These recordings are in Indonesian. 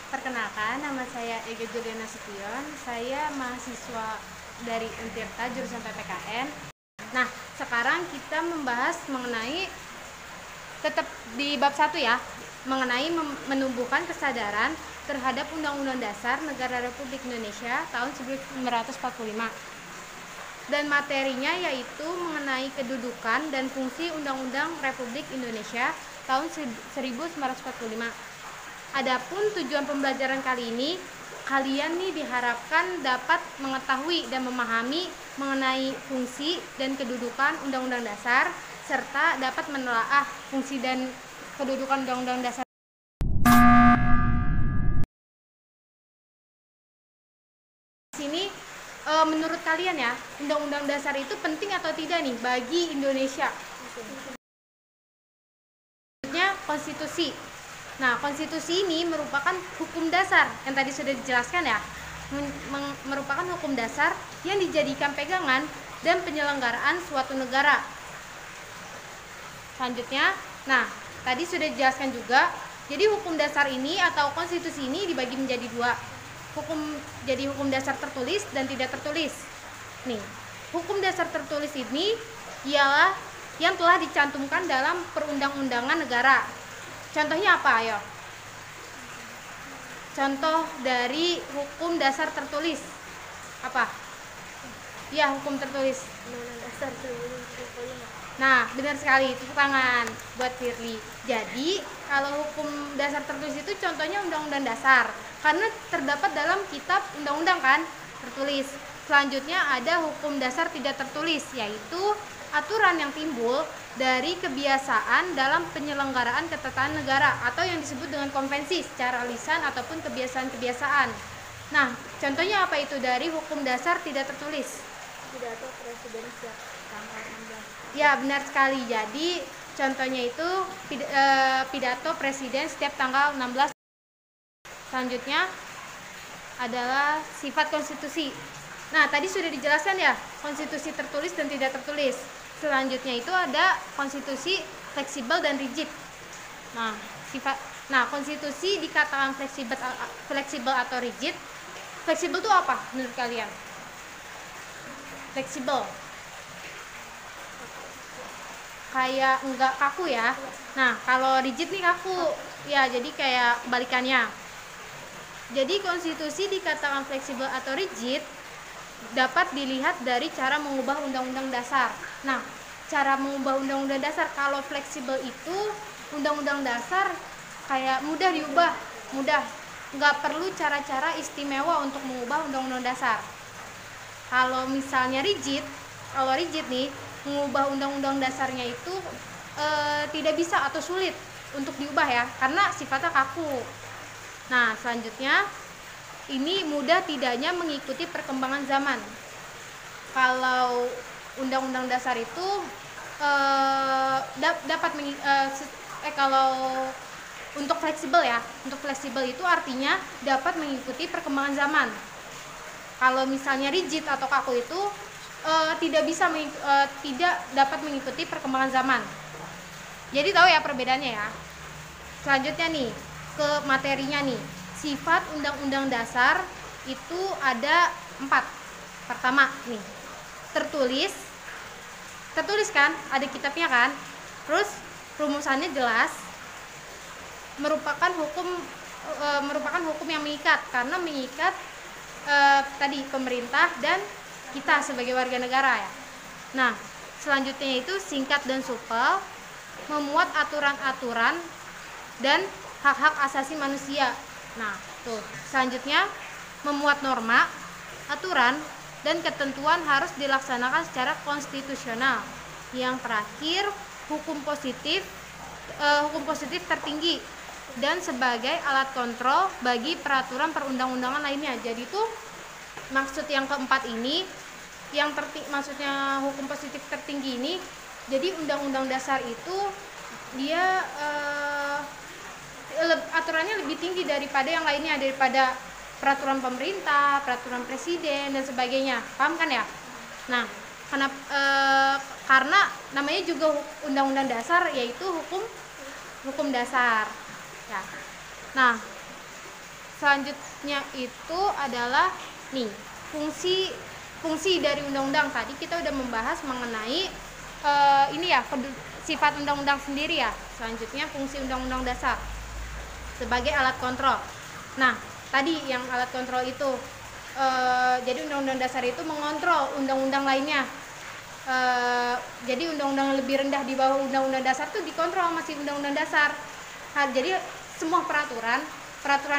Perkenalkan, nama saya Ega Juliana Sution. Saya mahasiswa dari Untirta jurusan PPKN. Nah, sekarang kita membahas mengenai tetap di bab 1 ya, mengenai menumbuhkan kesadaran terhadap Undang-Undang Dasar Negara Republik Indonesia tahun 1945. Dan materinya yaitu mengenai kedudukan dan fungsi Undang-Undang Republik Indonesia tahun 1945. Adapun tujuan pembelajaran kali ini, kalian nih diharapkan dapat mengetahui dan memahami mengenai fungsi dan kedudukan Undang-Undang Dasar, serta dapat menelaah fungsi dan kedudukan Undang-Undang Dasar. Di sini, menurut kalian ya, Undang-Undang Dasar itu penting atau tidak nih bagi Indonesia? Selanjutnya, konstitusi. Nah, konstitusi ini merupakan hukum dasar yang tadi sudah dijelaskan ya, merupakan hukum dasar yang dijadikan pegangan dan penyelenggaraan suatu negara. Selanjutnya, nah tadi sudah dijelaskan juga, jadi hukum dasar ini atau konstitusi ini dibagi menjadi dua, jadi hukum dasar tertulis dan tidak tertulis. Nih, hukum dasar tertulis ini ialah yang telah dicantumkan dalam perundang-undangan negara. Contohnya apa, ayo? Contoh dari hukum dasar tertulis apa? Ya, hukum tertulis. Undang-Undang Dasar 1945. Nah, benar sekali, tepuk tangan buat Firly. Jadi, kalau hukum dasar tertulis itu contohnya Undang-Undang Dasar, karena terdapat dalam kitab undang-undang kan, tertulis. Selanjutnya ada hukum dasar tidak tertulis, yaitu aturan yang timbul dari kebiasaan dalam penyelenggaraan ketatanan negara atau yang disebut dengan konvensi secara lisan ataupun kebiasaan-kebiasaan. Nah, contohnya apa itu dari hukum dasar tidak tertulis? Pidato Presiden setiap tanggal 16. Ya, benar sekali. Jadi, contohnya itu pidato Presiden setiap tanggal 16. Selanjutnya adalah sifat konstitusi. Nah, tadi sudah dijelaskan ya, konstitusi tertulis dan tidak tertulis. Selanjutnya itu ada konstitusi fleksibel dan rigid. Nah, konstitusi dikatakan fleksibel atau rigid. Fleksibel itu apa menurut kalian? Fleksibel kayak enggak kaku ya. Nah, kalau rigid nih kaku. Ya, jadi kayak kebalikannya. Jadi konstitusi dikatakan fleksibel atau rigid dapat dilihat dari cara mengubah undang-undang dasar. Nah, cara mengubah undang-undang dasar, kalau fleksibel itu undang-undang dasar kayak mudah diubah, mudah, nggak perlu cara-cara istimewa untuk mengubah undang-undang dasar. Kalau misalnya rigid nih, mengubah undang-undang dasarnya itu tidak bisa atau sulit untuk diubah ya, karena sifatnya kaku. Nah, selanjutnya ini mudah tidaknya mengikuti perkembangan zaman. Kalau undang-undang dasar itu kalau untuk fleksibel ya, untuk fleksibel itu artinya dapat mengikuti perkembangan zaman. Kalau misalnya rigid atau kaku itu tidak dapat mengikuti perkembangan zaman. Jadi tahu ya perbedaannya ya. Selanjutnya nih, ke materinya nih. Sifat undang-undang dasar itu ada 4. Pertama nih, tertulis kan, ada kitabnya kan. Terus rumusannya jelas, merupakan hukum yang mengikat, karena mengikat tadi pemerintah dan kita sebagai warga negara ya. Nah, selanjutnya itu singkat dan supel, memuat aturan-aturan dan hak-hak asasi manusia. Nah, tuh. Selanjutnya memuat norma, aturan, dan ketentuan harus dilaksanakan secara konstitusional. Yang terakhir, hukum positif tertinggi dan sebagai alat kontrol bagi peraturan perundang-undangan lainnya. Jadi itu maksud yang keempat ini, maksudnya hukum positif tertinggi ini, jadi undang-undang dasar itu dia aturannya lebih tinggi daripada yang lainnya, daripada peraturan pemerintah, peraturan presiden dan sebagainya. Paham kan ya? Nah, karena namanya juga undang-undang dasar, yaitu hukum dasar ya. Nah, selanjutnya itu adalah nih fungsi dari undang-undang. Tadi kita udah membahas mengenai ini ya, sifat undang-undang sendiri ya. Selanjutnya fungsi undang-undang dasar sebagai alat kontrol. Nah, tadi yang alat kontrol itu jadi undang-undang dasar itu mengontrol undang-undang lainnya. Jadi undang-undang yang lebih rendah di bawah undang-undang dasar tuh dikontrol masih undang-undang dasar. Jadi semua peraturan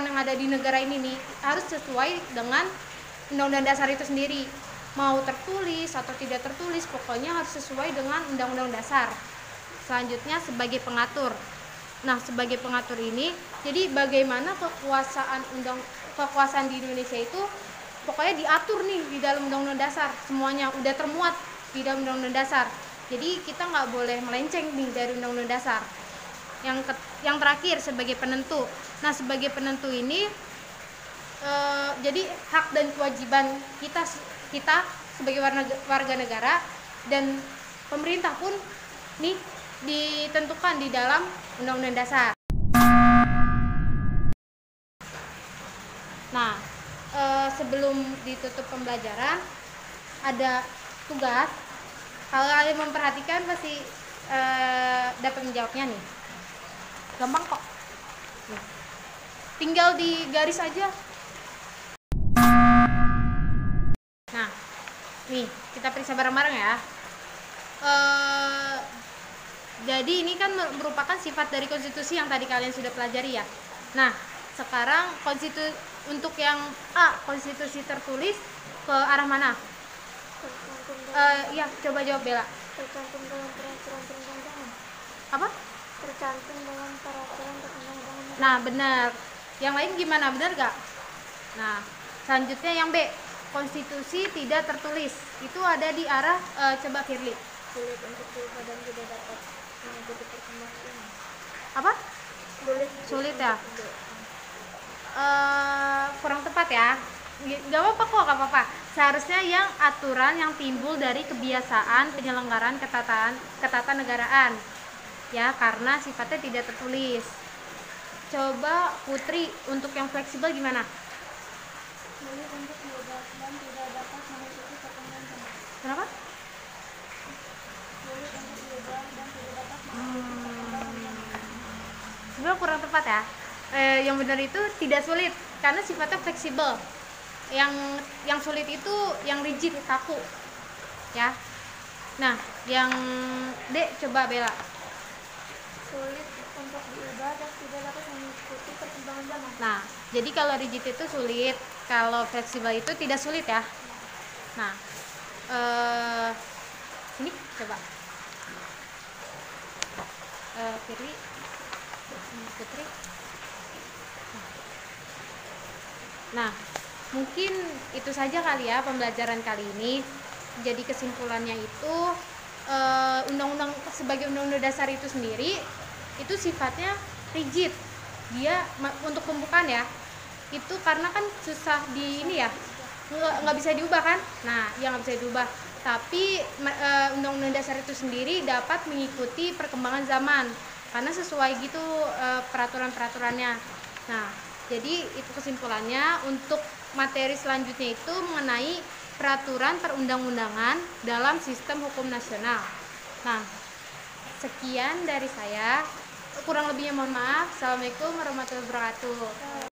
yang ada di negara ini nih harus sesuai dengan undang-undang dasar itu sendiri. Mau tertulis atau tidak tertulis, pokoknya harus sesuai dengan undang-undang dasar. Selanjutnya sebagai pengatur. Nah, sebagai pengatur ini, jadi bagaimana kekuasaan di Indonesia itu pokoknya diatur nih di dalam undang-undang dasar. Semuanya udah termuat di dalam undang-undang dasar. Jadi kita nggak boleh melenceng nih dari undang-undang dasar. Yang terakhir sebagai penentu. Nah, sebagai penentu ini jadi hak dan kewajiban kita sebagai warga negara dan pemerintah pun nih ditentukan di dalam undang-undang dasar. Nah, sebelum ditutup pembelajaran ada tugas. Kalau kalian memperhatikan pasti dapat menjawabnya nih. Gampang kok. Nih. Tinggal di garis aja. Nah, nih kita periksa bareng-bareng ya. Jadi ini kan merupakan sifat dari konstitusi yang tadi kalian sudah pelajari ya. Nah, sekarang untuk yang A, konstitusi tertulis ke arah mana? Iya, coba jawab Bella. Tercantum dalam peraturan perundang-undangan. Apa? Tercantum dalam peraturan perundang-undangan. Nah, benar. Yang lain gimana? Benar gak? Nah, selanjutnya yang B, konstitusi tidak tertulis. Itu ada di arah coba Firly. Sulit untuk diubah dan tidak dapat mengikuti perkembangan ini. Apa? Sulit ya? Kurang tepat ya. Gak apa-apa kok, gak apa-apa. Seharusnya yang aturan yang timbul dari kebiasaan penyelenggaraan ketatanegaraan ya, karena sifatnya tidak tertulis. Coba Putri, untuk yang fleksibel gimana? Sulit untuk diubah dan tidak dapat mengikuti perkembangan zaman. Kenapa? Sulit untuk diubah dan tidak dapat mengikuti perkembangan zaman. Sebenarnya kurang tepat ya. Yang benar itu tidak sulit karena sifatnya fleksibel. Yang sulit itu yang rigid, kaku ya. Nah, yang D coba Bella. Sulit untuk diubah dan tidak dapat mengikuti perkembangan zaman. Nah, jadi kalau rigid itu sulit, kalau fleksibel itu tidak sulit ya. Nah, ini coba Firly, Putri. Nah, mungkin itu saja kali ya pembelajaran kali ini. Jadi kesimpulannya itu undang-undang sebagai undang-undang dasar itu sendiri itu sifatnya rigid. Dia untuk pembukaan ya. Itu karena kan susah di ini ya. Nggak bisa diubah kan? Nah, yang nggak bisa diubah. Tapi undang-undang dasar itu sendiri dapat mengikuti perkembangan zaman karena sesuai gitu peraturan-peraturannya. Nah, jadi itu kesimpulannya. Untuk materi selanjutnya itu mengenai peraturan perundang-undangan dalam sistem hukum nasional. Nah, sekian dari saya. Kurang lebihnya mohon maaf. Assalamualaikum warahmatullahi wabarakatuh.